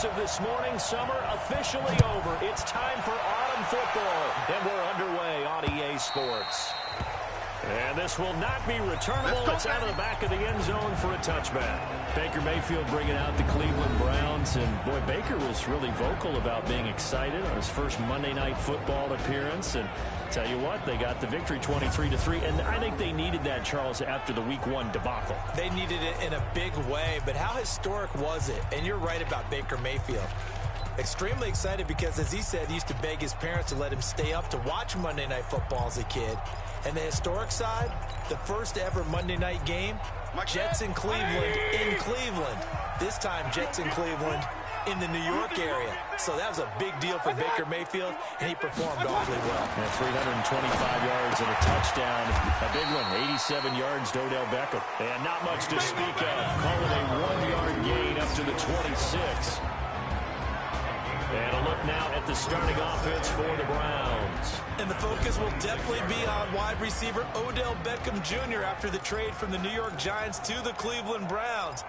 As of this morning, summer officially over. It's time for autumn football, and we're underway on EA Sports. And this will not be returnable. It's out of the back of the end zone for a touchback. Baker Mayfield bringing out the Cleveland Browns. And, boy, Baker was really vocal about being excited on his first Monday Night Football appearance. And tell you what, they got the victory 23-3. And I think they needed that, Charles, after the Week 1 debacle. They needed it in a big way. But how historic was it? And you're right about Baker Mayfield. Extremely excited because, as he said, he used to beg his parents to let him stay up to watch Monday Night Football as a kid. And the historic side, the first ever Monday night game, Jets in Cleveland in Cleveland. This time, Jets in Cleveland in the New York area. So that was a big deal for Baker Mayfield, and he performed awfully well. Yeah, 325 yards and a touchdown. A big one, 87 yards to Odell Beckham. And not much to speak of. Call it a 1-yard gain up to the 26. And a look now at the starting offense for the Browns. And the focus will definitely be on wide receiver Odell Beckham Jr. after the trade from the New York Giants to the Cleveland Browns.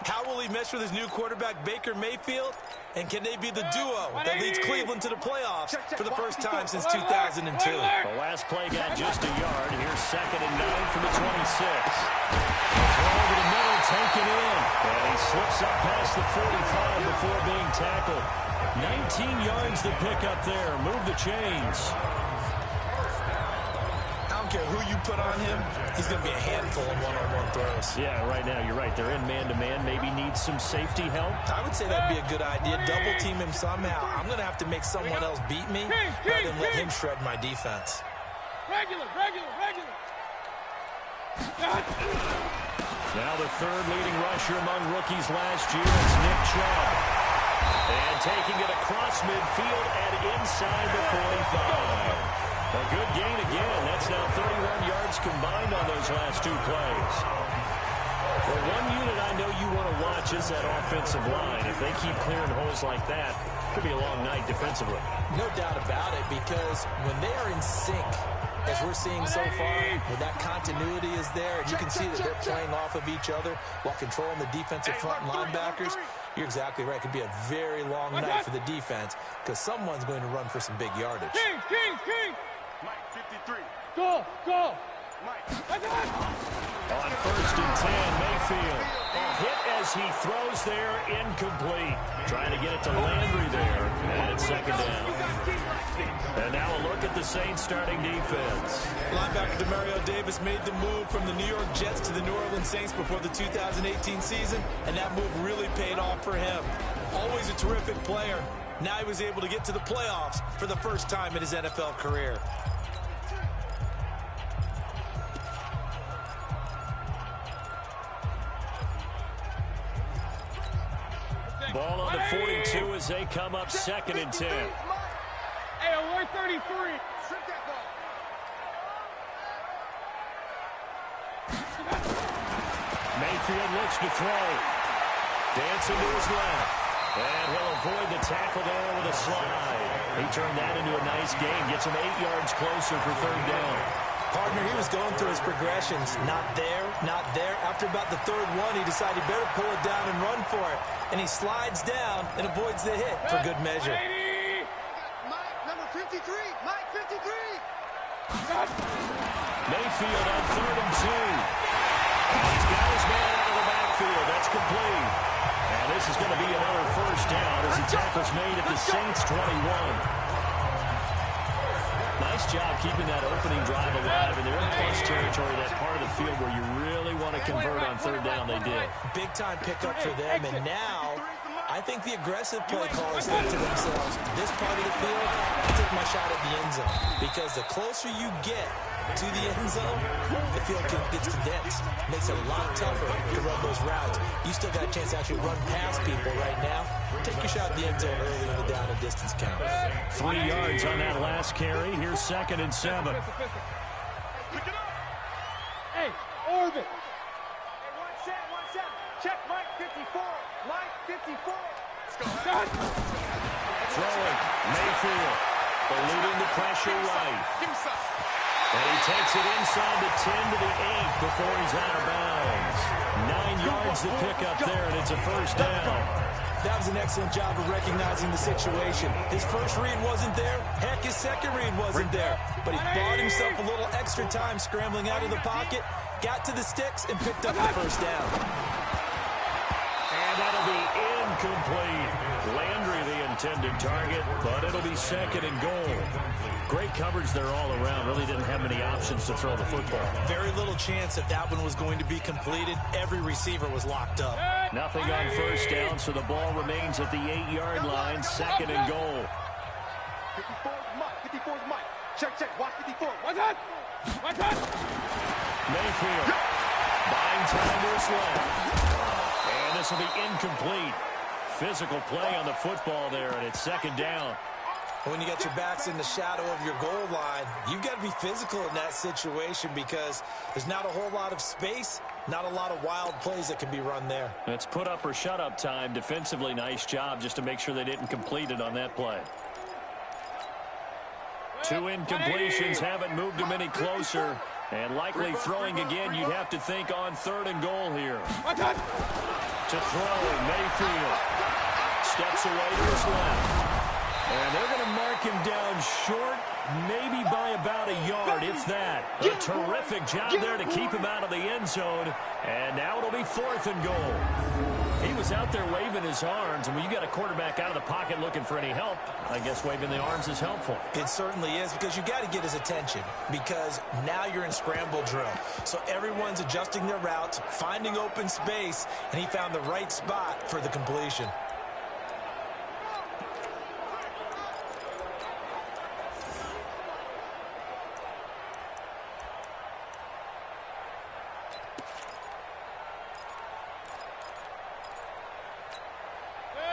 How will he mesh with his new quarterback Baker Mayfield? And can they be the duo that leads Cleveland to the playoffs for the first time since 2002? The last play got just a yard. Here's 2nd and 9 from the 26. Throw over the middle, taken in. And he slips up past the 45 before being tackled. 19 yards to pick up there. Move the chains. I don't care who you put on him. He's going to be a handful of one-on-one throws. Yeah, right now, you're right. They're in man-to-man. Maybe needs some safety help. I would say that'd be a good idea. Double team him somehow. I'm going to have to make someone else beat me rather than let him shred my defense. Regular. Now the third leading rusher among rookies last year is Nick Chubb. And taking it across midfield and inside the 45. A good gain again. That's now 31 yards combined on those last two plays. Well, one unit I know you want to watch is that offensive line. If they keep clearing holes like that, it could be a long night defensively. No doubt about it, because when they are in sync, as we're seeing so far, when that continuity is there, and you can see that they're playing off of each other while controlling the defensive front linebackers, you're exactly right. It could be a very long night for the defense because someone's going to run for some big yardage. King. Mike, 53. Go. Mike. On 1st and 10, Mayfield. Hit as he throws there, incomplete. Trying to get it to Landry there. And it's 2nd down. And now a look at the Saints starting defense. Linebacker Demario Davis made the move from the New York Jets to the New Orleans Saints before the 2018 season, and that move really paid off for him. Always a terrific player. Now he was able to get to the playoffs for the first time in his NFL career. Ball on the 42 as they come up 2nd and 10. Hey, alert 33. Mayfield looks to throw. Dancing to his left. And he'll avoid the tackle there with a slide. He turned that into a nice gain. Gets him 8 yards closer for 3rd down. Partner, he was going through his progressions. Not there. After about the 3rd one, he decided he better pull it down and run for it. And he slides down and avoids the hit for good measure. Mike, number 53. Mike, 53. Mayfield on 3rd and 2. He's got his man out of the backfield. That's complete. And this is going to be another 1st down as the tackle's made at the Saints 21. Nice job keeping that opening drive alive, and they're in plus territory, that part of the field where you really want to convert on 3rd down. They did. Big-time pickup for them, and now I think the aggressive play callers think to themselves, this part of the field, I'll take my shot at the end zone, because the closer you get to the end zone, the field gets condensed. Makes it a lot tougher to run those routes. You still got a chance to actually run past people right now. Take your shot at the end zone early in the down and distance count. 3 yards on that last carry. Here's 2nd and 7. Hey, orbit. Hey, one set. Check Mike 54. Mike 54. Let's go. Throwing. Mayfield. Eluding the pressure right. Give me some. And he takes it inside the 10 to the 8 before he's out of bounds. 9 yards to pick up there, and it's a 1st down. That was an excellent job of recognizing the situation. His first read wasn't there. Heck, his second read wasn't there. But he bought himself a little extra time scrambling out of the pocket, got to the sticks, and picked up the first down. And that'll be incomplete. Landry the intended target, but it'll be second and goal. Great coverage there all around. Really didn't have many options to throw the football. Very little chance that one was going to be completed. Every receiver was locked up. Nothing on first down, so the ball remains at the 8-yard line. Second and goal. 54 is Mike. 54 is Mike. Check. Watch 54. Watch that. Mayfield buying time to his left. And this will be incomplete. Physical play on the football there, and it's second down. When you got your backs in the shadow of your goal line, you've got to be physical in that situation because there's not a whole lot of space, not a lot of wild plays that can be run there. It's put up or shut up time. Defensively, nice job just to make sure they didn't complete it on that play. 2 incompletions haven't moved him any closer. And likely throwing again, you'd have to think on third and goal here. To throw, Mayfield steps away to his left. And they're going to mark him down short, maybe by about a yard, if that. A terrific job there to keep him out of the end zone. And now it'll be fourth and goal. He was out there waving his arms, and when you got a quarterback out of the pocket looking for any help, I guess waving the arms is helpful. It certainly is, because you got to get his attention, because now you're in scramble drill. So everyone's adjusting their routes, finding open space, and he found the right spot for the completion.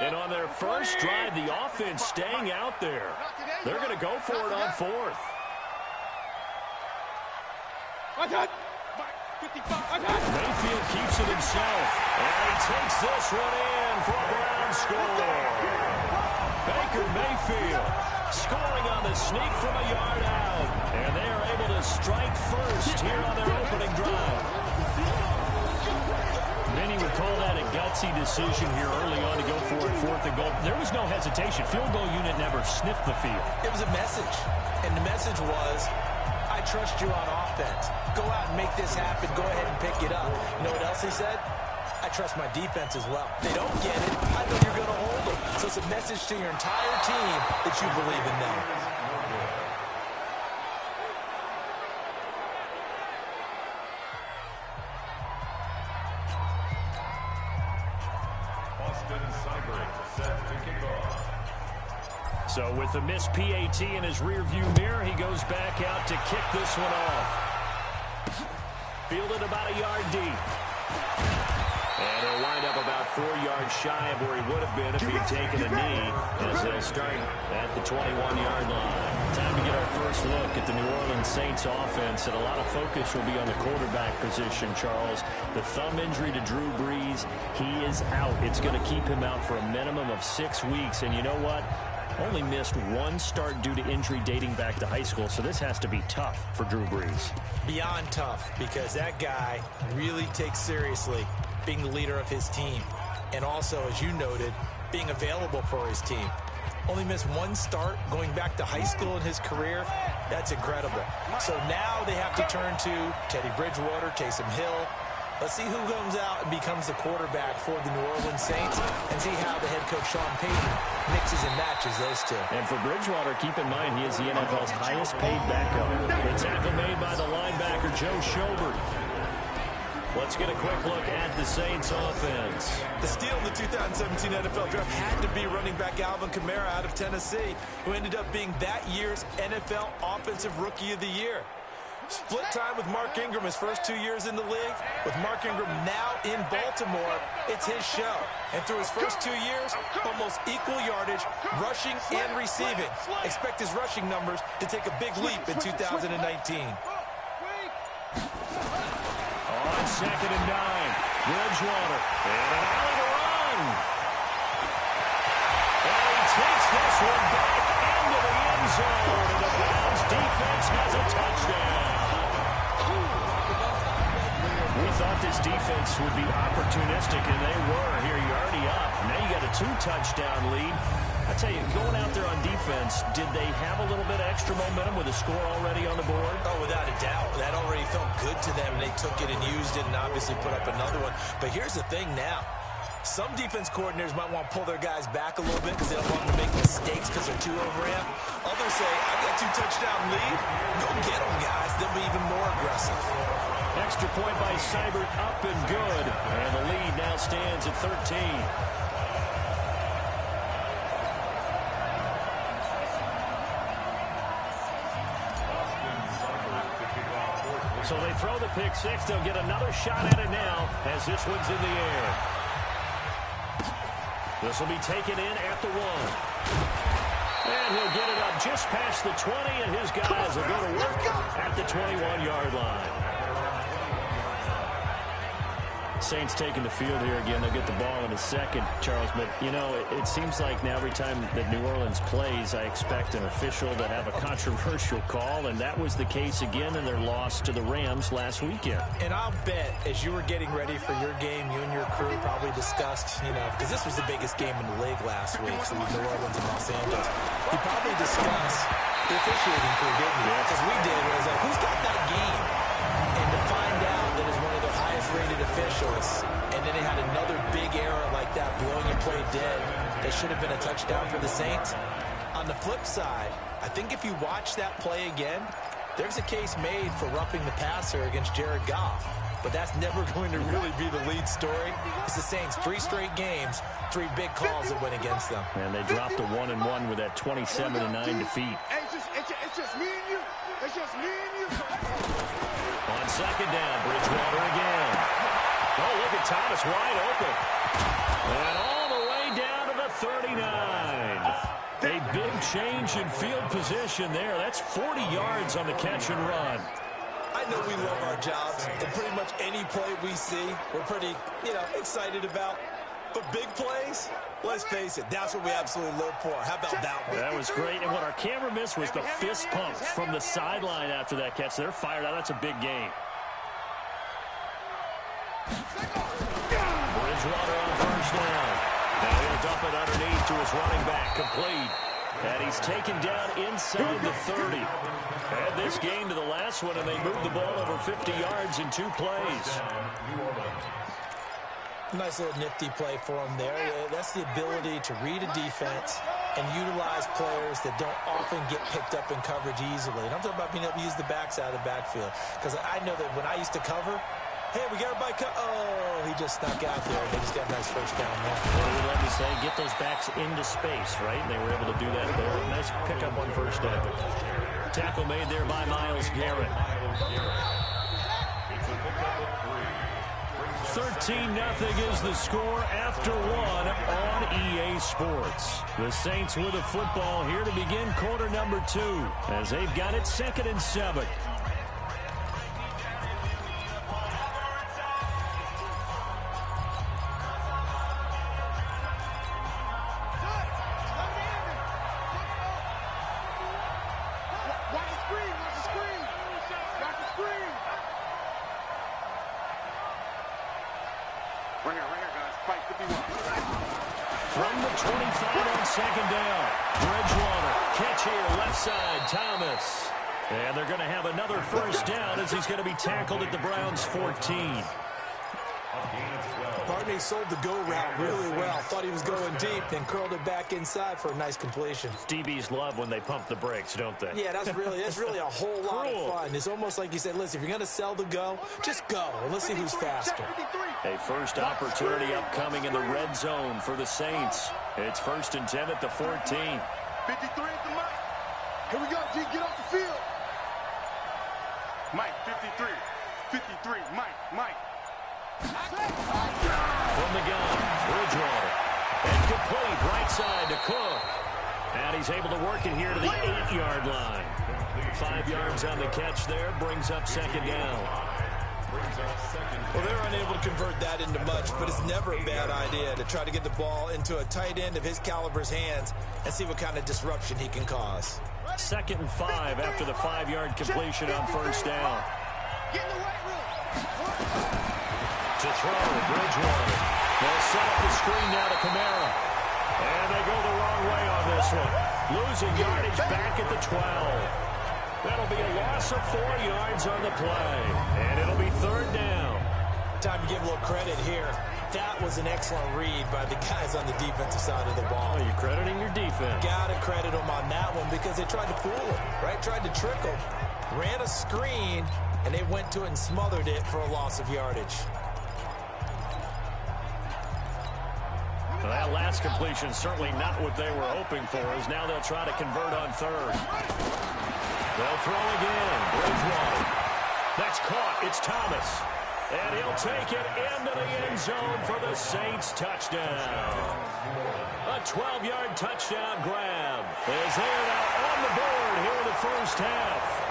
And on their first drive, the offense staying out there. They're going to go for it on fourth. Mayfield keeps it himself. And he takes this one in for a Brown score. Baker Mayfield scoring on the sneak from a yard out. And they are able to strike first here on their opening drive. Many would call that a gutsy decision here early on to go for it, fourth and goal. There was no hesitation. Field goal unit never sniffed the field. It was a message, and the message was, I trust you on offense. Go out and make this happen. Go ahead and pick it up. You know what else he said? I trust my defense as well. They don't get it. I know you're going to hold them. So it's a message to your entire team that you believe in them. So with the missed PAT in his rearview mirror, he goes back out to kick this one off. Fielded about a yard deep. And he'll wind up about 4 yards shy of where he would have been if he had taken a knee, as they'll start at the 21-yard line. Time to get our first look at the New Orleans Saints offense, and a lot of focus will be on the quarterback position, Charles. The thumb injury to Drew Brees, he is out. It's going to keep him out for a minimum of 6 weeks, and you know what? Only missed 1 start due to injury dating back to high school, so this has to be tough for Drew Brees. Beyond tough, because that guy really takes seriously being the leader of his team. And also, as you noted, being available for his team. Only missed 1 start going back to high school in his career. That's incredible. So now they have to turn to Teddy Bridgewater, Taysom Hill. Let's see who comes out and becomes the quarterback for the New Orleans Saints, and see how the head coach Sean Payton mixes and matches those two. And for Bridgewater, keep in mind he is the NFL's highest paid backup. The tackle made by the linebacker Joe Schobert. Let's get a quick look at the Saints offense. The steal in the 2017 NFL Draft had to be running back Alvin Kamara out of Tennessee, who ended up being that year's NFL Offensive Rookie of the Year. Split time with Mark Ingram his first 2 years in the league. With Mark Ingram now in Baltimore, it's his show. And through his first 2 years, almost equal yardage, rushing and receiving. Expect his rushing numbers to take a big leap in 2019. On 2nd and 9, Bridgewater, and an alley to run. And he takes this one back into the end zone, and the Browns defense has a touchdown. We thought this defense would be opportunistic, and they were. Here, you're already up. Now you got a 2-touchdown lead. I tell you, going out there on defense, did they have a little bit of extra momentum with a score already on the board? Oh, without a doubt. That already felt good to them, and they took it and used it and obviously put up another one. But here's the thing now. Some defense coordinators might want to pull their guys back a little bit because they don't want them to make mistakes because they're too overamped. Others say, I got 2-touchdown lead. Go get them, guys. They'll be even more aggressive. Extra point by Seibert, up and good. And the lead now stands at 13. So they throw the pick six. They'll get another shot at it now as this one's in the air. This will be taken in at the 1. And he'll get it up just past the 20, and his guys will go to work at the 21-yard line. Saints taking the field here again. They'll get the ball in a second, Charles. But, you know, it seems like now every time that New Orleans plays, I expect an official to have a controversial call, and that was the case again in their loss to the Rams last weekend. And I'll bet as you were getting ready for your game, you and your crew probably discussed, you know, because this was the biggest game in the league last week, so New Orleans and Los Angeles. You probably discussed the officiating crew, didn't you? Because we did. It was like, who's got that game? And to find out that is one of the highest-rated officials, and then they had another big error like that, blowing a play dead, that should have been a touchdown for the Saints. On the flip side, I think if you watch that play again, there's a case made for roughing the passer against Jared Goff. But that's never going to really be the lead story. It's the Saints' 3 straight games, 3 big calls that went against them. And they dropped a 1-1 with that 27-9 defeat. It's just me and you. It's just me and you. On second down, Bridgewater again. Oh, look at Thomas wide open. And all the way down to the 39. A big change in field position there. That's 40 yards on the catch and run. I know we love our jobs, and pretty much any play we see, we're pretty, excited about. But big plays, let's face it, that's what we absolutely live for. How about that one? That was great. And what our camera missed was the fist pump from the sideline after that catch. They're fired out. That's a big game. Bridgewater on first down. Now he'll dump it underneath to his running back. Complete. And he's taken down inside the 30. Add this game to the last one, and they moved the ball over 50 yards in 2 plays. Nice little nifty play for him there. That's the ability to read a defense and utilize players that don't often get picked up in coverage easily. And I'm talking about being able to use the backside of the backfield. Because I know that when I used to cover, hey, we got everybody oh, he just snuck out there. They just got a nice first down there. Well, you let me say, get those backs into space, right? And they were able to do that there. Nice pickup on first down. Tackle made there by Myles Garrett. 13-0 is the score after 1 on EA Sports. The Saints with the football here to begin quarter number 2 as they've got it 2nd and 7. From the 25 on second down, Bridgewater, catch here, left side, Thomas. And they're going to have another first down as he's going to be tackled at the Browns' 14. Barney sold the go route really well. Thought he was going deep, then curled it back inside for a nice completion. DBs love when they pump the brakes, don't they? Yeah, that's really a whole lot of fun. It's almost like you said, listen, if you're going to sell the go, just go, and let's see who's faster. A first opportunity upcoming in the red zone for the Saints. It's 1st and 10 at the 14. 53 at the mic. Here we go, G. Get off the field. Mike, 53. 53. Mike. From the gun, Bridgewater. And complete right side to Cook. And he's able to work it here to the 8-yard line. 5 yards on the catch there, brings up second down. Well, they're unable to convert that into much, but it's never a bad idea to try to get the ball into a tight end of his caliber's hands and see what kind of disruption he can cause. 2nd and 5 after the 5-yard completion on first down. Get in the weight room. To throw, Bridgewater. They'll set up the screen now to Kamara. And they go the wrong way on this one. Losing yardage back at the 12. That'll be a loss of 4 yards on the play. And it'll be third down. Time to give a little credit here. That was an excellent read by the guys on the defensive side of the ball. Well, you're crediting your defense. Got to credit them on that one because they tried to fool him, right? Tried to trick him. Ran a screen, and they went to it and smothered it for a loss of yardage. Well, that last completion certainly not what they were hoping for, as now they'll try to convert on third. They'll throw again. Bridgewater. That's caught. It's Thomas. And he'll take it into the end zone for the Saints touchdown. A 12-yard touchdown grab is there now on the board here in the first half.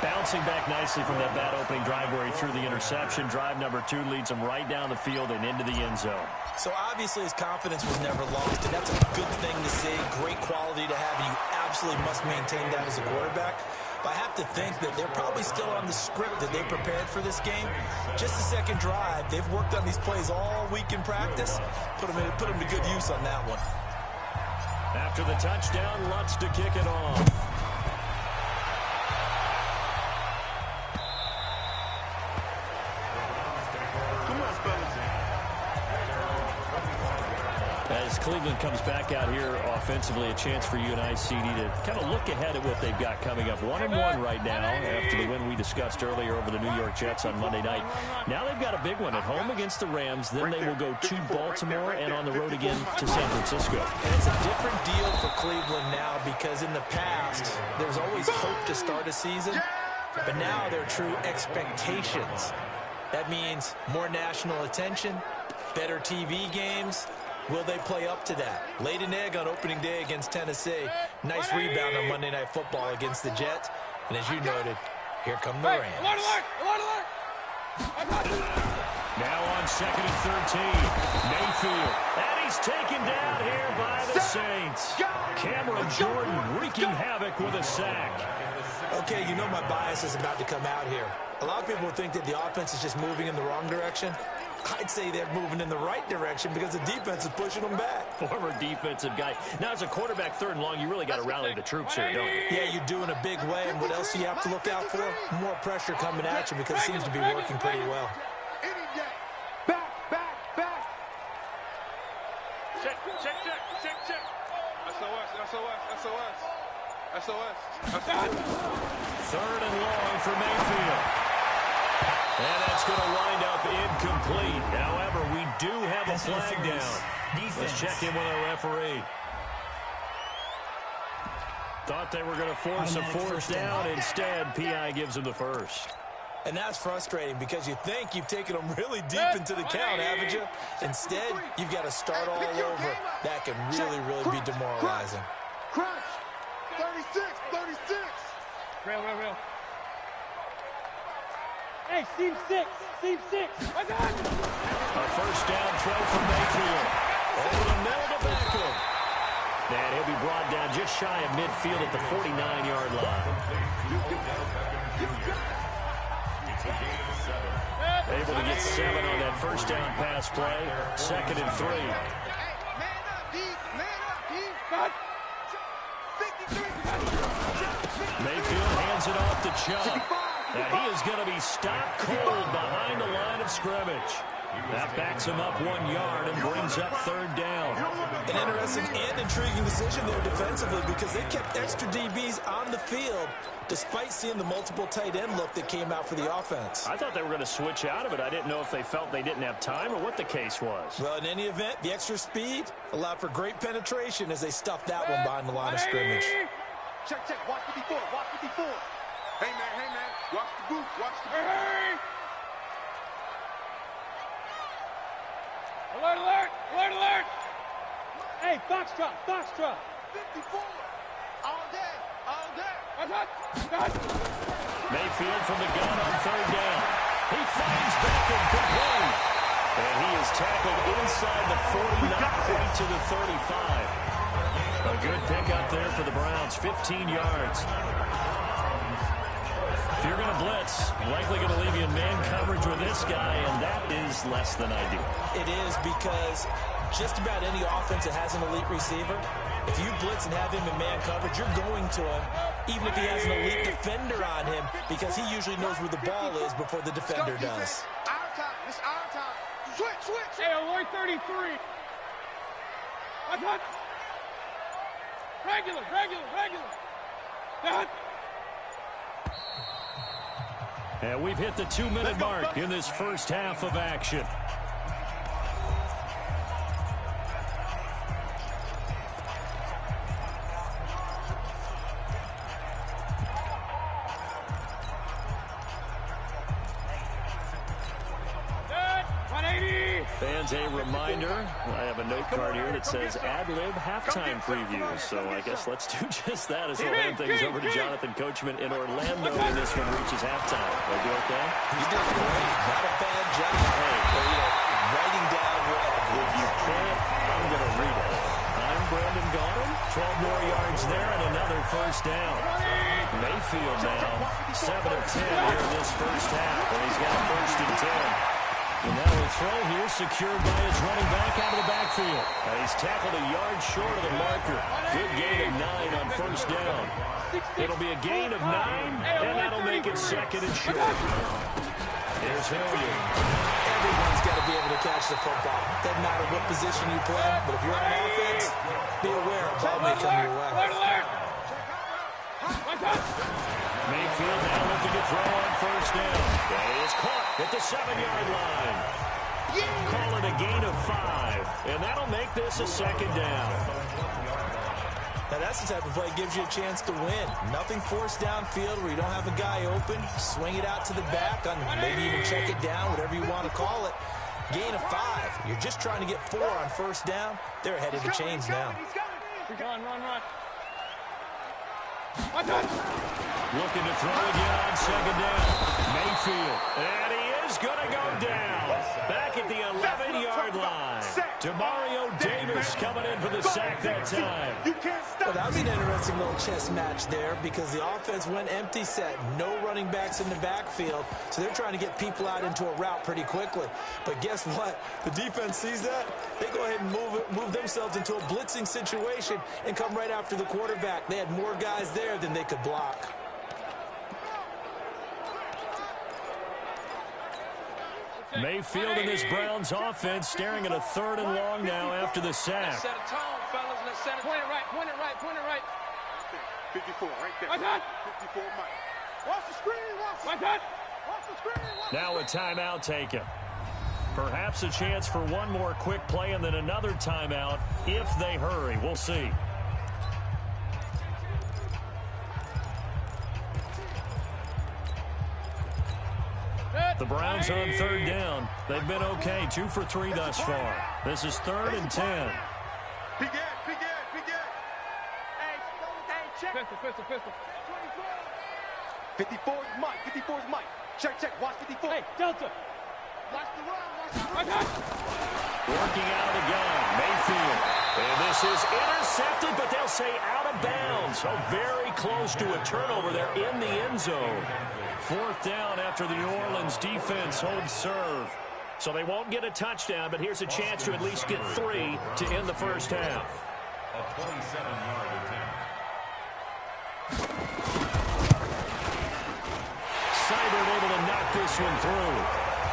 Bouncing back nicely from that bad opening drive where he threw the interception. Drive number 2 leads him right down the field and into the end zone. So obviously his confidence was never lost, and that's a good thing to see. Great quality to have, and you absolutely must maintain that as a quarterback. But I have to think that they're probably still on the script that they prepared for this game. Just the second drive, they've worked on these plays all week in practice. Put them to good use on that one. After the touchdown, Lutz to kick it off. As Cleveland comes back out here offensively, a chance for you and I, CD, to kind of look ahead at what they've got coming up. 1-1 right now after the win we discussed earlier over the New York Jets on Monday night. Now they've got a big one at home against the Rams. Then they will go to Baltimore and on the road again to San Francisco. And it's a different deal for Cleveland now because in the past, there's always hope to start a season. But now there are true expectations. That means more national attention, better TV games. Will they play up to that? Laid an egg on opening day against Tennessee. Nice rebound on Monday Night Football against the Jets. And as you noted, here come the Rams. Now on 2nd and 13. Mayfield. And he's taken down here by the Saints. Cameron Jordan wreaking havoc with a sack. Okay, you know my bias is about to come out here. A lot of people think that the offense is just moving in the wrong direction. I'd say they're moving in the right direction because the defense is pushing them back. Former defensive guy. Now, as a quarterback, 3rd and long, you really got to rally the troops here, don't you? Yeah, you do in a big way. And what else do you have to look out for? More pressure coming at you because it seems to be working pretty well. Back. Check. SOS. 3rd and long for Mayfield. And that's going to wind up incomplete. However, we do have a flag down. Let's check in with our referee. Thought they were going to force a 4th down. Instead, PI gives them the first. And that's frustrating because you think you've taken them really deep into the count, haven't you? Instead, you've got to start all over. That can really be demoralizing. Crunch. 36. Real. Hey, seam 6. I got it. A 1st down throw from Mayfield. Over the middle to Beckham. And he'll be brought down just shy of midfield at the 49-yard line. Able to get 7 on that 1st down pass play. 2nd and 3. Man up, D. Got 53. Mayfield hands it off to Chubb. And he is going to be stopped cold behind the line of scrimmage. That backs him up 1 yard and brings up 3rd down. An interesting and intriguing decision there defensively because they kept extra DBs on the field despite seeing the multiple tight end look that came out for the offense. I thought they were going to switch out of it. I didn't know if they felt they didn't have time or what the case was. Well, in any event, the extra speed allowed for great penetration as they stuffed that one behind the line of scrimmage. Check. Watch 54. Hey, man. Watch the booth. Hey! Alert! Hey, Foxtrot. 54. All day. Got. Mayfield from the gun on 3rd down. He finds Beckham complete. And he is tackled inside the 40, not quite to the 35. A good pickup there for the Browns, 15 yards. If you're going to blitz. Likely going to leave you in man coverage with this guy, and that is less than ideal. It is, because just about any offense that has an elite receiver, if you blitz and have him in man coverage, you're going to him, even if he has an elite defender on him, because he usually knows where the ball is before the defender does. Our time. It's our time. Switch. Hey, Lloyd 33. Hot. Regular. Hot. And we've hit the 2-minute mark in this first half of action. Fans, a reminder, I have a note card here that says ad-lib halftime previews. So I guess let's do just that as we'll hand things over to Jonathan Coachman in Orlando when this one reaches halftime. Are you okay? He did great. Not a bad job. Hey, writing down what. If you can't, I'm going to read it. I'm Brandon Gaudin. 12 more yards there and another first down. Mayfield now 7 of 10 here in this first half, and he's got first and 10. And now a throw here secured by his running back out of the backfield. He's tackled a yard short of the marker. Good gain of 9 on first down. It'll be a gain of 9, and that'll make it second and short. Here's Hilliard. Everyone's got to be able to catch the football. Doesn't matter what position you play, but if you're on offense, be aware a ball may come your way. Mayfield now looking to throw on first down. That is caught at the 7-yard line. Call it a gain of 5, and that'll make this a second down. Now that's the type of play that gives you a chance to win. Nothing forced downfield where you don't have a guy open. Swing it out to the back, maybe even check it down, whatever you want to call it. Gain of 5. You're just trying to get 4 on first down. They're ahead of the chains now. Run. Looking to throw again on second down. Mayfield. And he is going to go down. Back at the 11-yard line. Demario Davis coming in for the sack that time. Well, that was an interesting little chess match there because the offense went empty set. No running backs in the backfield. So they're trying to get people out into a route pretty quickly. But guess what? The defense sees that. They go ahead and move themselves into a blitzing situation and come right after the quarterback. They had more guys there than they could block. Mayfield and this Browns offense staring at a 3rd and long now after the sack. Set a tone, fellas. Let's set it. Point it right. 54, right there. 54, Mike. Watch the screen, watch the screen. Now a timeout taken. Perhaps a chance for one more quick play and then another timeout if they hurry. We'll see. The Browns on 3rd down. They've been okay. 2 for 3 thus far. This is 3rd and 10. Begin. Hey, check. Pistol. 54 is Mike. Check. Watch 54. Hey, Delta. Watch the run. Working out of the gun. Mayfield. And this is intercepted, but they'll say out of bounds. So very close to a turnover there in the end zone. 4th down after the New Orleans defense holds serve. So they won't get a touchdown, but here's a chance to at least get 3 to end the first half. A 27-yard attempt. Seibert able to knock this one through.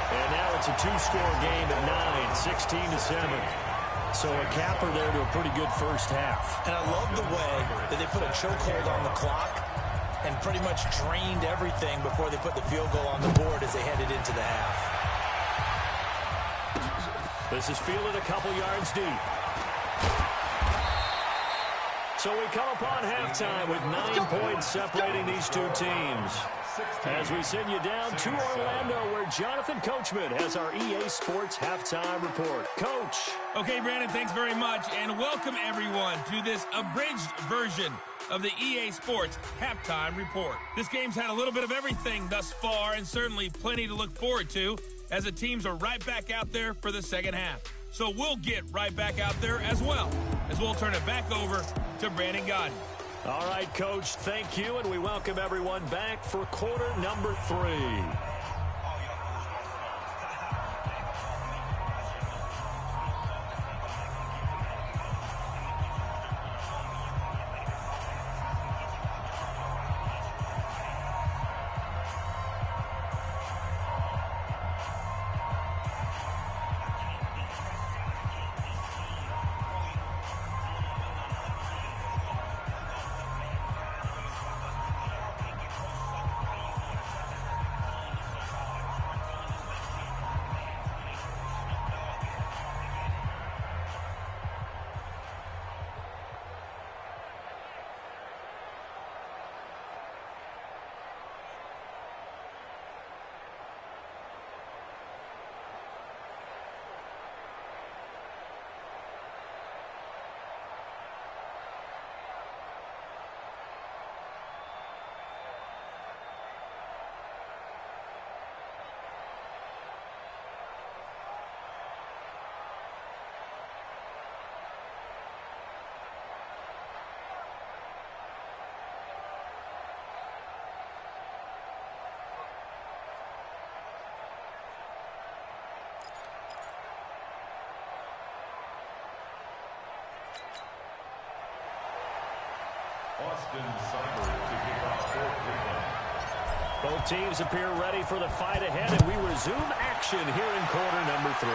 And now it's a 2-score game at 9, 16-7. So a capper there to a pretty good first half. And I love the way that they put a chokehold on the clock and pretty much drained everything before they put the field goal on the board as they headed into the half. This is fielded a couple yards deep. So we come upon halftime with 9 points separating these two teams. As we send you down to Orlando, where Jonathan Coachman has our EA Sports Halftime Report. Coach. Okay, Brandon, thanks very much, and welcome everyone to this abridged version of the EA Sports Halftime Report. This game's had a little bit of everything thus far, and certainly plenty to look forward to, as the teams are right back out there for the second half. So we'll get right back out there as well, as we'll turn it back over to Brandon Gaudin. All right, Coach, thank you, and we welcome everyone back for quarter number 3. Both teams appear ready for the fight ahead, and we resume action here in quarter number 3.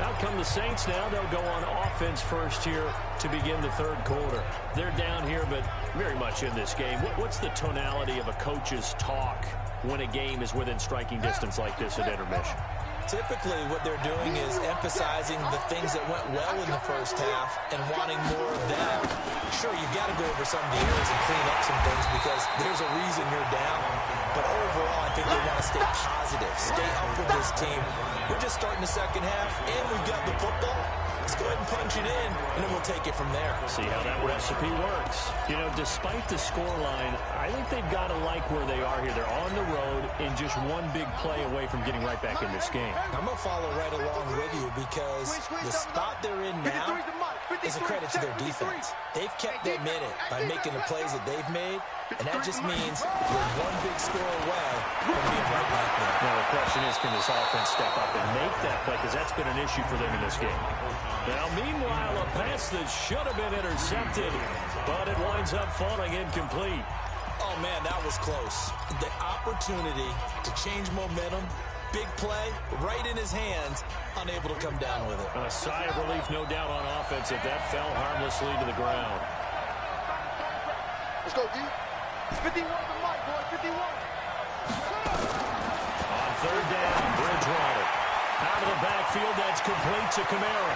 Out come the Saints now. They'll go on offense first here to begin the third quarter. They're down here, but very much in this game. What's the tonality of a coach's talk when a game is within striking distance like this at intermission? Typically, what they're doing is emphasizing the things that went well in the first half and wanting more of that. Sure, you've got to go over some of the areas and clean up some things because there's a reason you're down. But overall, I think they want to stay positive, stay up with this team. We're just starting the second half, and we've got the football. Let's go ahead and punch it in, and then we'll take it from there. See how that recipe works. You know, despite the scoreline, I think they've got to like where they are here. They're on the road and just one big play away from getting right back in this game. I'm going to follow right along with you because the spot they're in now is a credit to their defense. They've kept them in it by making the plays that they've made, and that just means you're one big score away from being right back there. Now, the question is, can this offense step up and make that play? Because that's been an issue for them in this game. Now, meanwhile, a pass that should have been intercepted, but it winds up falling incomplete. Oh, man, that was close. The opportunity to change momentum, big play, right in his hands, unable to come down with it. A sigh of relief, no doubt, on offense if that fell harmlessly to the ground. Let's go, D. 51 to Mike, boy, 51. On third down, Bridgewater. Out of the backfield, that's complete to Kamara.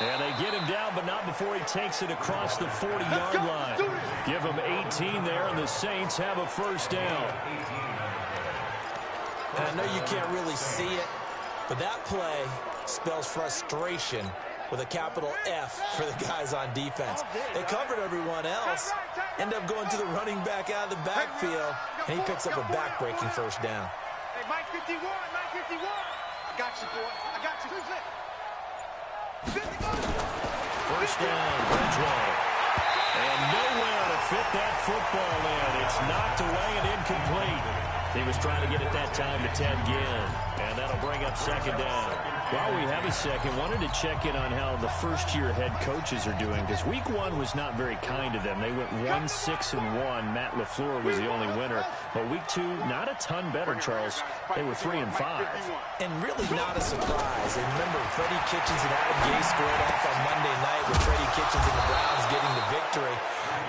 And they get him down, but not before he takes it across the 40-yard line. Give him 18 there, and the Saints have a first down. And I know you can't really see it, but that play spells frustration with a capital F for the guys on defense. They covered everyone else, end up going to the running back out of the backfield, and he picks up a back-breaking first down. Hey, Mike 51, Mike 51. I got you, boy. I got you. First down, Bridgewater. And nowhere to fit that football in. It's knocked away and incomplete. He was trying to get it that time to Ted Ginn. And that'll bring up second down. While we have a second, wanted to check in on how the first-year head coaches are doing, because week 1 was not very kind to them. They went 1-6-1. Matt LaFleur was the only winner. But week 2, not a ton better, Charles. They were 3-5. And really not a surprise. And remember, Freddie Kitchens and Adam Gase squared off on Monday night with Freddie Kitchens and the Browns getting the victory.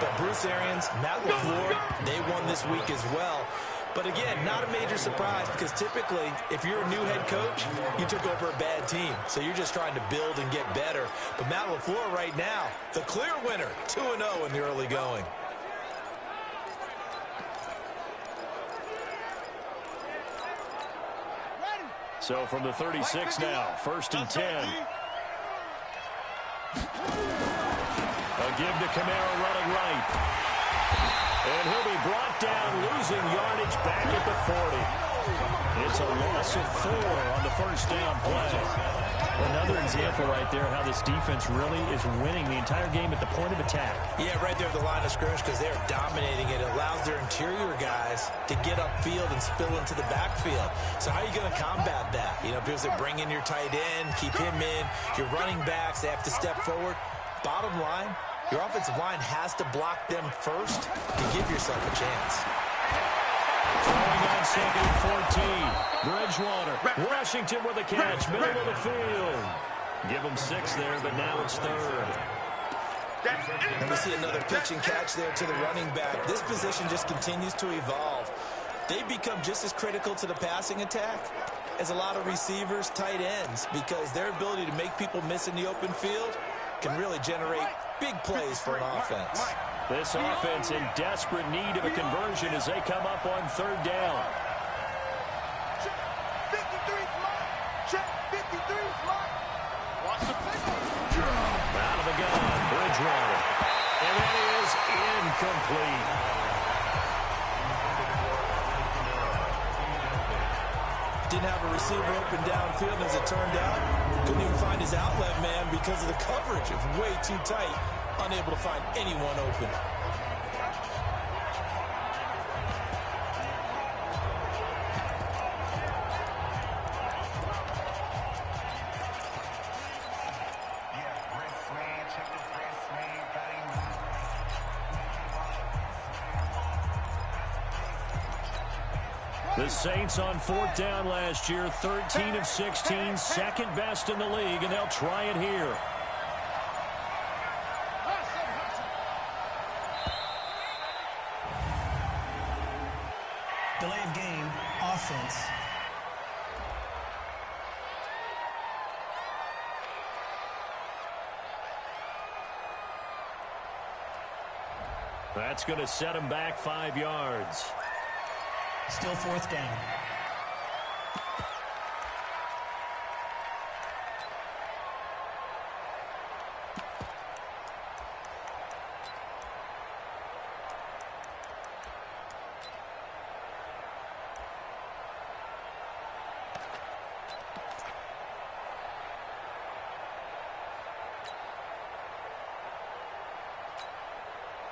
But Bruce Arians, Matt LaFleur, they won this week as well. But again, not a major surprise because typically, if you're a new head coach, you took over a bad team. So you're just trying to build and get better. But Matt LaFleur right now, the clear winner, 2-0 in the early going. So from the 36 now, first and 10. A give to Kamara running right. And he'll be brought down, losing yardage back at the 40. It's a loss of 4 on the first down play. Another example right there how this defense really is winning the entire game at the point of attack. Yeah, right there at the line of scrimmage because they're dominating it. It allows their interior guys to get upfield and spill into the backfield. So how are you going to combat that? You know, because they bring in your tight end, keep him in. Your running backs, they have to step forward. Bottom line, your offensive line has to block them first to give yourself a chance. Throwing on second and 14. Bridgewater. Washington with a catch. Middle of the field. Give him 6 there, but now it's 3rd. And we see another pitch and catch there to the running back. This position just continues to evolve. They become just as critical to the passing attack as a lot of receivers, tight ends, because their ability to make people miss in the open field can really generate big plays for an offense. This offense in desperate need of a conversion as they come up on 3rd down. Check. 53's mine. Check. 53's mine. Watch the play. Out of the gun, Bridgewater. And that is incomplete. Didn't have a receiver open downfield, as it turned out. Couldn't even find his outlet man because of the coverage. It's way too tight. Unable to find anyone open. The Saints on 4th down last year, 13 of 16, second best in the league, and they'll try it here. Delay of game, offense. That's going to set him back 5 yards. Still 4th down.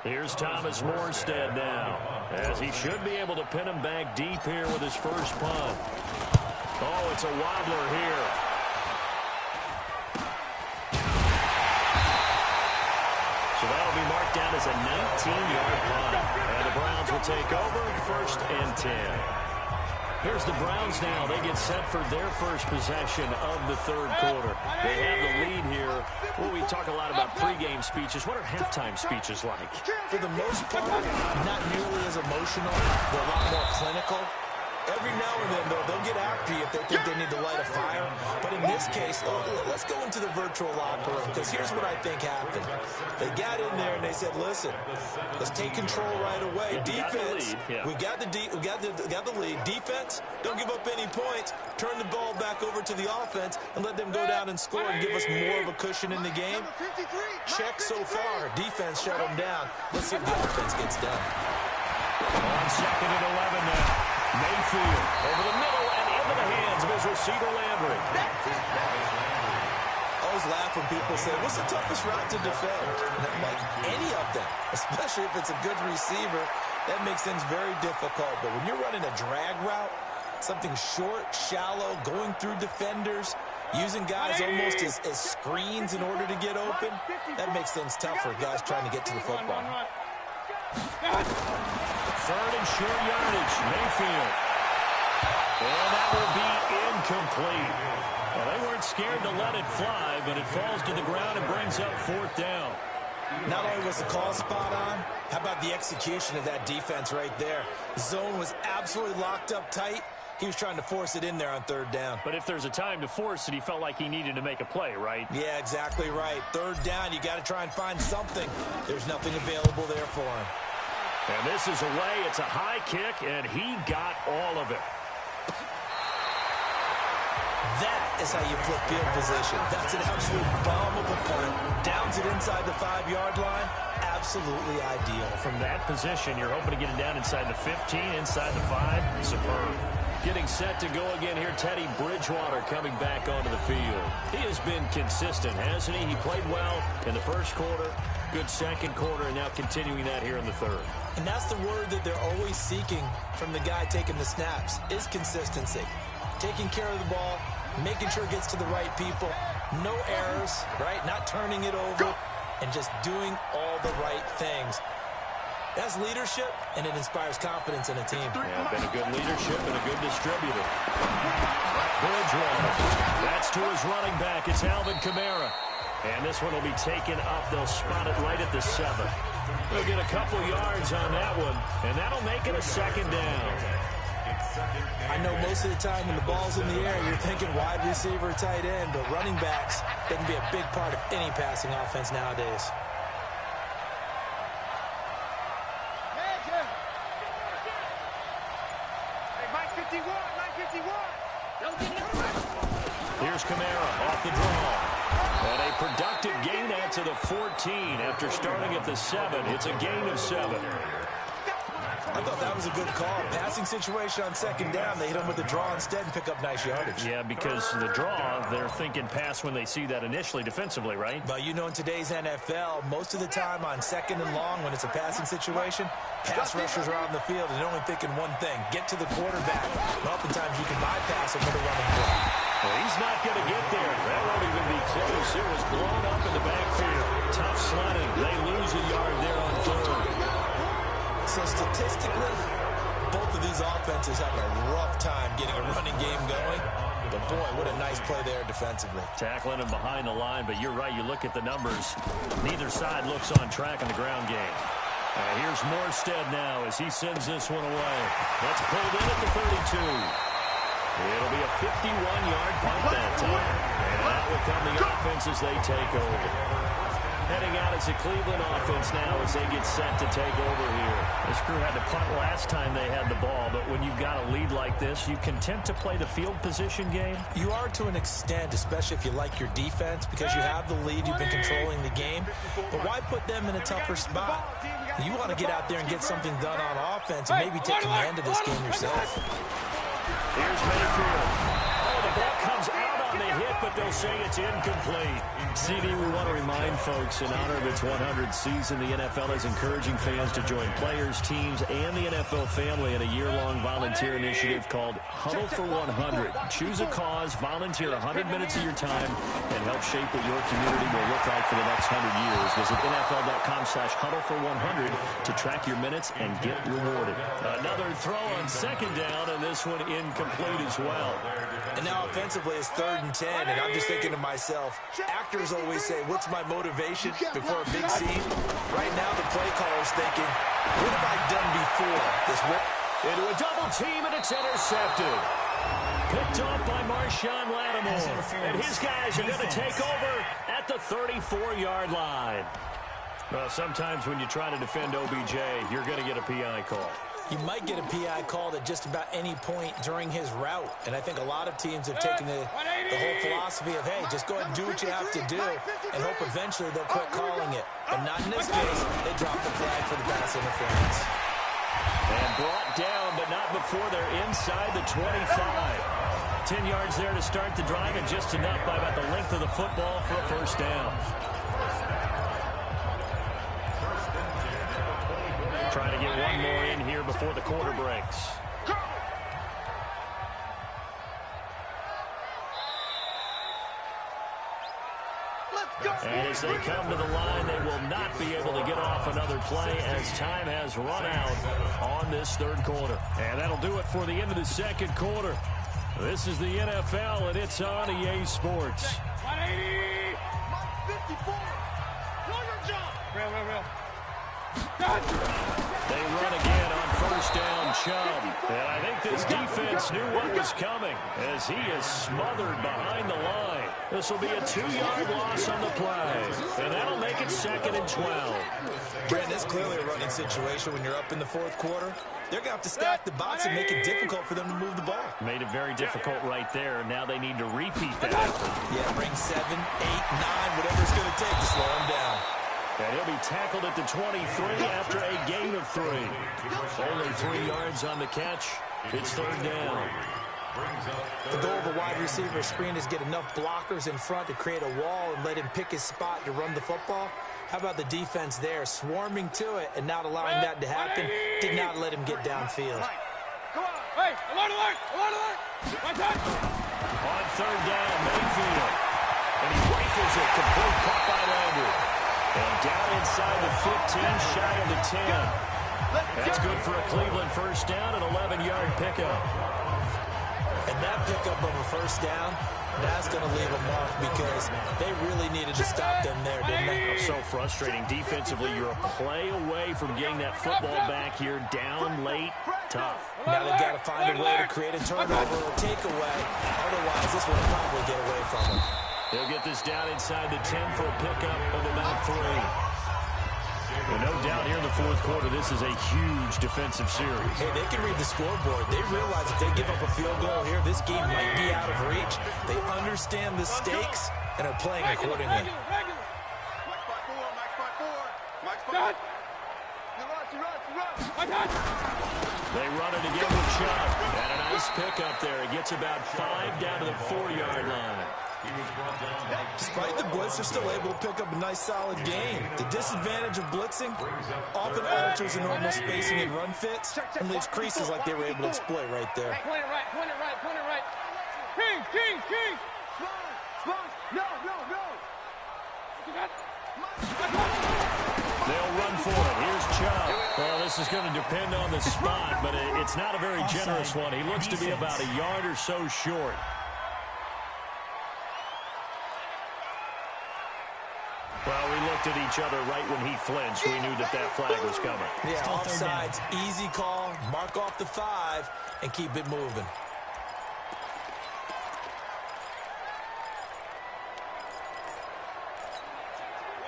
Here's Thomas Morstead now, as he should be able to pin him back deep here with his first punt. Oh, it's a wobbler here. So that'll be marked down as a 19-yard punt. And the Browns will take over 1st and 10. Here's the Browns now. They get set for their first possession of the 3rd quarter. They have the lead here. Well, we talk a lot about pregame speeches. What are halftime speeches like? For the most part, not nearly as emotional. They're a lot more clinical. Every now and then, though, they'll get after you if they think they need to light a fire. But in this case, let's go into the virtual locker room, because here's what I think happened. They got in there and they said, listen, let's take control right away. Defense, we got the lead. Defense, don't give up any points. Turn the ball back over to the offense and let them go down and score and give us more of a cushion in the game. Check so far. Defense shut them down. Let's see if the offense gets done. On 2nd and 11 now. Mayfield over the middle and into the hands of his receiver, Landry. I always laugh when people say, what's the toughest route to defend? And I'm like, any of them, especially if it's a good receiver, that makes things very difficult. But when you're running a drag route, something short, shallow, going through defenders, using guys almost as screens in order to get open, that makes things tough for guys trying to get to the football. 3rd and short yardage, Mayfield. And that will be incomplete. Well, they weren't scared to let it fly, but it falls to the ground and brings up 4th down. Not only was the call spot on, how about the execution of that defense right there? The zone was absolutely locked up tight. He was trying to force it in there on 3rd down. But if there's a time to force it, he felt like he needed to make a play, right? Yeah, exactly right. 3rd down, you got to try and find something. There's nothing available there for him. And this is away. It's a high kick, and he got all of it. That is how you flip field position. That's an absolute bomb of a punt. Downs it inside the 5-yard line. Absolutely ideal. From that position, you're hoping to get it down inside the 15, inside the 5. Superb. Getting set to go again here, Teddy Bridgewater coming back onto the field. He has been consistent, hasn't he? He played well in the first quarter, good second quarter, and now continuing that here in the third. And that's the word that they're always seeking from the guy taking the snaps, is consistency. Taking care of the ball, making sure it gets to the right people, no errors, right? Not turning it over, and just doing all the right things. That's leadership, and it inspires confidence in a team. Yeah, been a good leadership and a good distributor. Bridgewater. That's to his running back. It's Alvin Kamara. And this one will be taken up. They'll spot it right at the 7. They'll get a couple yards on that one, and that'll make it a second down. I know most of the time when the ball's in the air, you're thinking wide receiver, tight end, but running backs, they can be a big part of any passing offense nowadays. Here's Kamara off the draw. And a productive gain out to the 14 after starting at the 7. It's a gain of 7. I thought that was a good call. Passing situation on second down. They hit him with the draw instead and pick up nice yardage. Yeah, because the draw, they're thinking pass when they see that initially defensively, right? But you know, in today's NFL, most of the time on second and long, when it's a passing situation, pass rushers are out in the field and they're only thinking one thing, get to the quarterback. And oftentimes you can bypass him with a running play. Well, he's not going to get there. That won't even be close. It was blown up in the backfield. Tough sledding. They lose a yard there on third. So statistically, both of these offenses having a rough time getting a running game going. But boy, what a nice play there defensively. Tackling him behind the line, but you're right. You look at the numbers. Neither side looks on track in the ground game. Here's Morstead now as he sends this one away. That's pulled in at the 32. It'll be a 51-yard punt that time. And that will come the offense as they take over. Heading out as a Cleveland offense now as they get set to take over here. This crew had to punt last time they had the ball, but when you've got a lead like this, you content to play the field position game? You are to an extent, especially if you like your defense, because you have the lead, you've been controlling the game. But why put them in a tougher spot? You want to get out there and get something done on offense and maybe take command of this game yourself. Here's Mayfield. Oh, the ball comes out on the hit, but they'll say it's incomplete. CD, we want to remind folks, in honor of its 100th season, the NFL is encouraging fans to join players, teams, and the NFL family in a year-long volunteer initiative called Huddle for 100. Choose a cause, volunteer 100 minutes of your time, and help shape what your community will look like for the next 100 years. Visit NFL.com/huddle for 100 to track your minutes and get rewarded. Another throw on second down, and this one incomplete as well. And now offensively it's 3rd and 10, and I'm just thinking to myself, actors always say, what's my motivation before a big scene? Right now the play caller's thinking, what have I done before? Into a double team, and it's intercepted. Picked off by Marshawn Lattimore. And his guys are going to take over at the 34-yard line. Well, sometimes when you try to defend OBJ, you're going to get a PI call. You might get a PI called at just about any point during his route. And I think a lot of teams have taken the whole philosophy of, hey, just go ahead and do what you have to do and hope eventually they'll quit calling it. But not in this case. They dropped the flag for the pass interference. And brought down, but not before they're inside the 25. 10 yards there to start the drive, and just enough by about the length of the football for a first down. Trying to get one more in here before the quarter breaks. And as they come to the line, they will not be able to get off another play as time has run out on this third quarter. And that'll do it for the end of the second quarter. This is the NFL, and it's on EA Sports. 180! 54! Know your job! Real. They run again on first down, Chubb. And I think this defense knew what was coming as he is smothered behind the line. This will be a 2-yard loss on the play. And that'll make it 2nd and 12. Brent, it's clearly a running situation when you're up in the fourth quarter. They're going to have to stack the box and make it difficult for them to move the ball. Made it very difficult right there. Now they need to repeat that effort. Yeah, bring 7, 8, 9, whatever it's going to take to slow him down. And he'll be tackled at the 23 after a gain of 3. Only 3 yards on the catch. It's third down. The goal of a wide receiver screen is get enough blockers in front to create a wall and let him pick his spot to run the football. How about the defense there, swarming to it and not allowing that to happen? Did not let him get downfield. Come on. Hey, alert, alert, alert, alert. My touch. On third down, Mayfield. And he rifles it, complete caught by Landry. And down inside the 15, shy of the 10. That's good for a Cleveland first down, an 11-yard pickup. And that pickup of a first down, that's going to leave a mark because they really needed to stop them there, didn't they? So frustrating. Defensively, you're a play away from getting that football back here. Down late, tough. Now they've got to find a way to create a turnover or takeaway. Otherwise, this will probably get away from them. They'll get this down inside the 10 for a pickup of about 3. And no doubt here in the fourth quarter, this is a huge defensive series. Hey, they can read the scoreboard. They realize if they give up a field goal here, this game might be out of reach. They understand the stakes and are playing accordingly. They run it again with Chubb. And a nice pickup there. He gets about 5 down to the 4-yard line. Despite the blitz, they're still able to pick up a nice, solid gain. The disadvantage of blitzing often alters the normal spacing and run fits and leaves creases like they were able to exploit right there. Point it right, point it right, point it right. King. No. They'll run for it. Here's Chubb. Well, this is going to depend on the spot, but it's not a very generous one. He looks to be about a yard or so short. Well, we looked at each other right when he flinched. We knew that flag was coming. Yeah, offsides, easy call, mark off the 5, and keep it moving.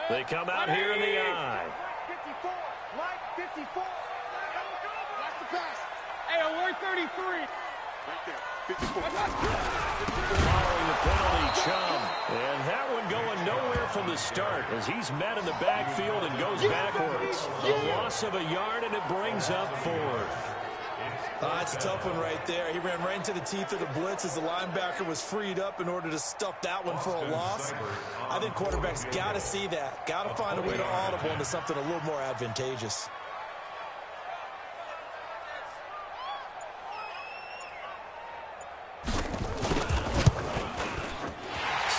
They come out here in the eye. Mike 54. That's the pass. Hey, alert 33. Right there. 54. Following the penalty, Chubb. And that one going nowhere from the start as he's met in the backfield and goes backwards. A loss of a yard, and it brings up 4th. That's a tough one right there. He ran right into the teeth of the blitz as the linebacker was freed up in order to stuff that one for a loss. I think quarterbacks got to see that. Got to find a way to audible into something a little more advantageous.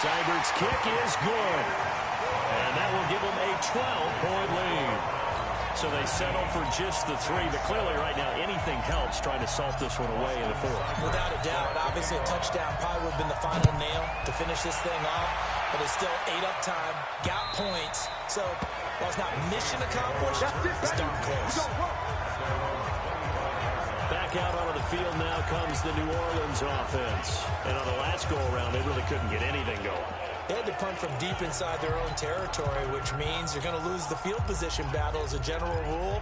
Seibert's kick is good. And that will give them a 12-point lead. So they settle for just the 3. But clearly right now anything helps trying to salt this one away in the 4th. Without a doubt. Obviously a touchdown probably would have been the final nail to finish this thing off. But it's still 8 up time. Got points. So while it's not mission accomplished, it's darn close. Back out onto the field now comes the New Orleans offense. And on the last go-around, they really couldn't get anything going. They had to punt from deep inside their own territory, which means you're going to lose the field position battle as a general rule.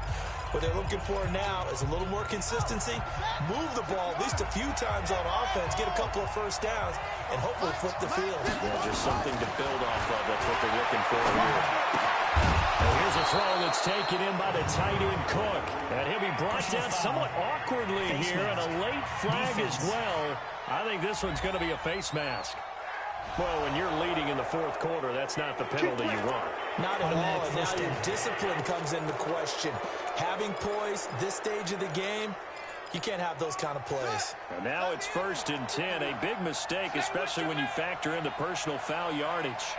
What they're looking for now is a little more consistency, move the ball at least a few times on offense, get a couple of first downs, and hopefully flip the field. Yeah, just something to build off of. That's what they're looking for here. And here's a throw that's taken in by the tight end Cook. And he'll be brought down somewhat awkwardly here, and a late flag as well. I think this one's going to be a face mask. Well, when you're leading in the 4th quarter, that's not the penalty you want. Not at all, and now your discipline comes into question. Having poise this stage of the game, you can't have those kind of plays. And now it's 1st and 10, a big mistake, especially when you factor in the personal foul yardage.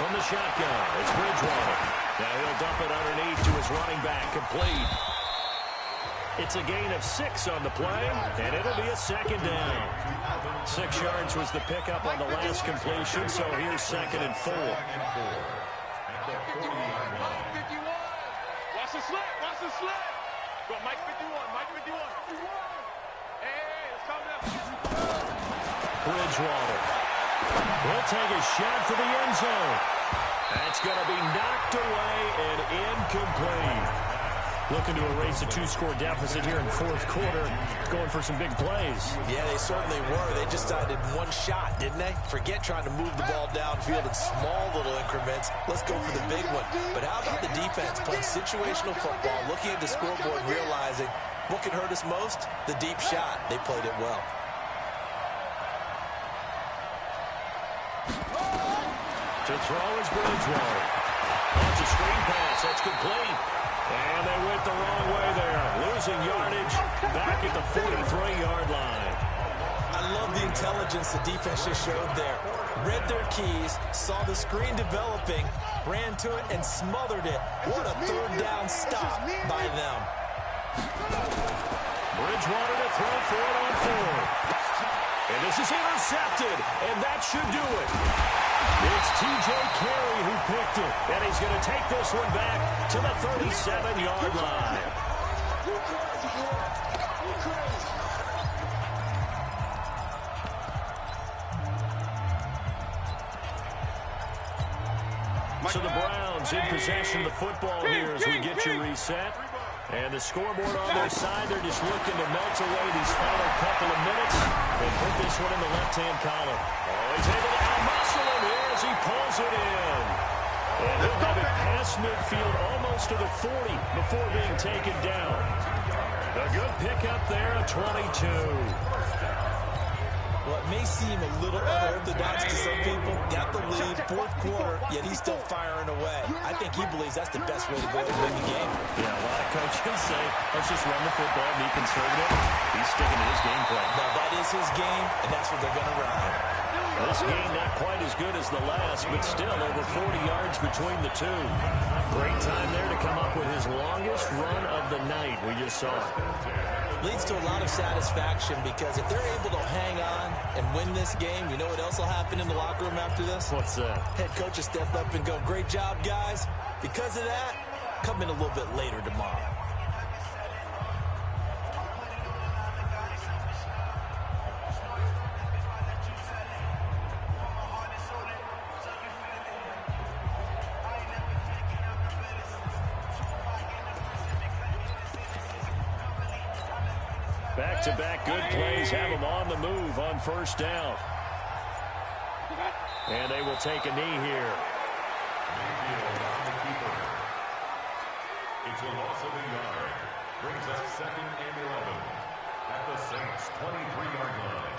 From the shotgun, it's Bridgewater. Now he'll dump it underneath to his running back, complete. It's a gain of 6 on the play, and it'll be a 2nd down. 6 yards was the pickup on the last completion, so here's 2nd and 4. Watch the slip, watch the slip. Go, Mike 51. Hey, let's calm down. Bridgewater. He'll take a shot for the end zone. That's going to be knocked away and incomplete. looking to erase a 2-score deficit here in fourth quarter, going for some big plays. Yeah, they certainly were. They just decided one shot, didn't they? Forget trying to move the ball downfield in small little increments. Let's go for the big one. But how about the defense playing situational football, looking at the scoreboard, realizing what can hurt us most? The deep shot. They played it well. To throw is Bridgewater. That's a screen pass. That's complete. And they went the wrong way there. Losing yardage back at the 43-yard line. I love the intelligence the defense just showed there. Read their keys, saw the screen developing, ran to it, and smothered it. What a third down stop by them. Bridgewater to throw for it on 4. And this is intercepted, and that should do it. It's T.J. Carey who picked it, and he's going to take this one back to the 37-yard line. So the Browns in possession of the football here as we get you reset. And the scoreboard on their side, they're just looking to melt away these final couple of minutes and put this one in the left-hand column. Oh, he's able to out-muscle him here as he pulls it in. And he'll have it past midfield almost to the 40 before being taken down. A good pickup there at 22. Well, it may seem a little unorthodox to some people. Got the lead, fourth quarter, yet he's still firing away. I think he believes that's the best way to go ahead and win the game. Yeah, a lot of coaches say, let's just run the football, be conservative. He's sticking to his game plan. Now, that is his game, and that's what they're going to run. This game not quite as good as the last, but still over 40 yards between the two. Great time there to come up with his longest run of the night. We just saw it. Leads to a lot of satisfaction because if they're able to hang on and win this game, you know what else will happen in the locker room after this? What's that? Head coach will step up and go, great job, guys. Because of that, come in a little bit later tomorrow. Back-to-back good plays have them on the move on first down. And they will take a knee here. It's a loss of a yard. Brings up 2nd and 11 at the Saints' 23-yard line.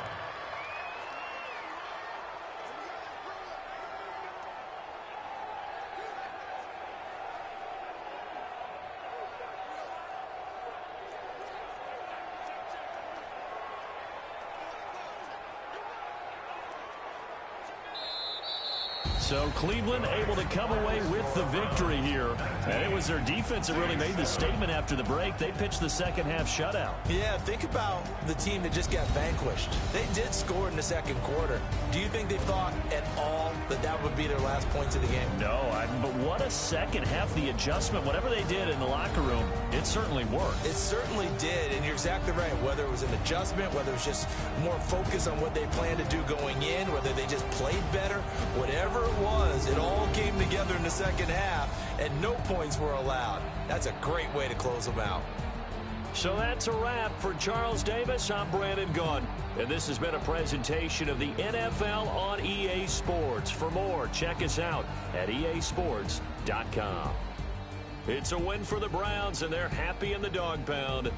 So Cleveland able to come away with the victory here. And it was their defense that really made the statement after the break. They pitched the second-half shutout. Yeah, think about the team that just got vanquished. They did score in the second quarter. Do you think they thought at all that that would be their last points of the game? No, but what a second half. The adjustment, whatever they did in the locker room, it certainly worked. It certainly did, and you're exactly right. Whether it was an adjustment, whether it was just more focus on what they planned to do going in, whether they just played better, whatever it was, it all came together in the second half, and no points were allowed. That's a great way to close them out. So that's a wrap for Charles Davis. I'm Brandon Gunn, and this has been a presentation of the NFL on EA Sports. For more, check us out at easports.com. It's a win for the Browns, and they're happy in the dog pound.